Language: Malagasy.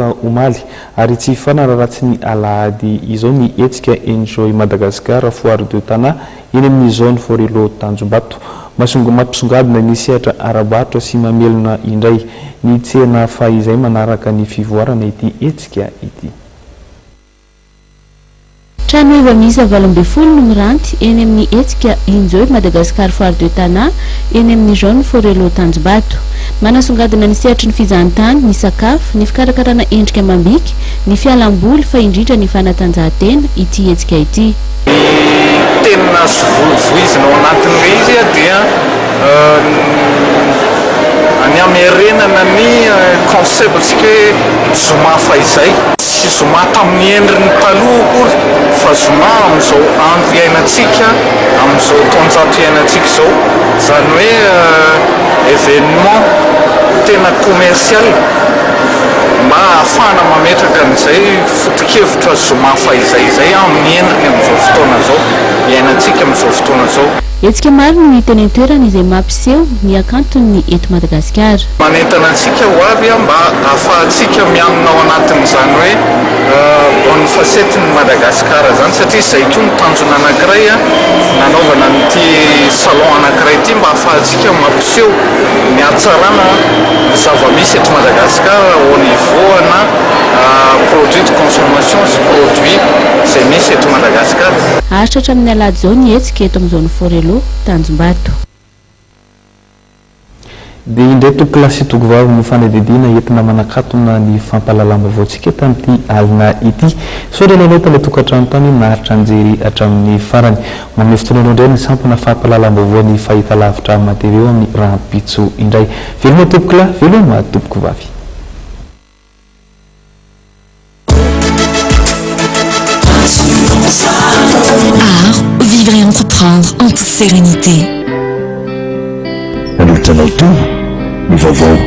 omaly ary tsy hifarana raha ny Alahady izao ny hetsika indray Madagascar foire de Tana eny amin'ny zone forello Tanjombato Mampisongadina ny sehatra ara-barotra sy mamelona indray ny tsena fahizay manaraka ny fivoarana ity hetsika ity. Trano efa misa 80 no miranty eny amin'ny hetsika indray Madagascar foire de Tana eny amin'ny zone forello Tanjombato. Manasongadina ny sehatra ny fizahantany, ny sakafo, ny fikarakarana endrika amam-bika, ny fialamboly fa indrindra ny fanatanjahantena ity hetsika ity. Tena voizina ao anatin'ilay izy dia any amerenana ny conceptsika zoma fahizay sy zoma tamin'ny endriny taloha kory fa zoma amin'izao andro iainantsika amin'izao taonjato iainantsika izao zany hoe événement tena commercial mba ahafahana mametraka an'izay foto-kevitra zoma fahizay izay amin'ny endriny amin'izao fotoana izao iainantsika amin'izao fotoana izao. Hetsika maro no hita eny an-toerana izay mampiseho ny akantony eto Madagascar. Manentana antsika ho avy mba ahafahantsika mianona ao anatin'izany hoe bonne facette ny Madagascar zany satria izay koa ny tanjona anankiray nanaovana n'ity salon anankiray ity mba ahafahantsika mampiseho ny hatsarana ny zava-misy eto Madagascar au niveau na produit de consommation sy produit izay misy eto Madagascar. Ahitratra amin'ny Alahady zao ny hetsika eto amin'ny zone forello Tanjombato. Dia indray tokilasy togovavy ny fanadidina entina manakatona ny fampahalalam-baovao tsika tamin'ity alina ity. Sodra laleta ilay tokantrano tany naharitra anjery hatramin'ny farany. Manome fotoana indray ny sampona fampahalalam-baovao ny fahitalavitra materieo amin'ny rahampitso indray. Veloma tompokila, veloma tompoko vavy. Art, vivre et entreprendre en toute sérénité. Nous tenons tout, nous vivons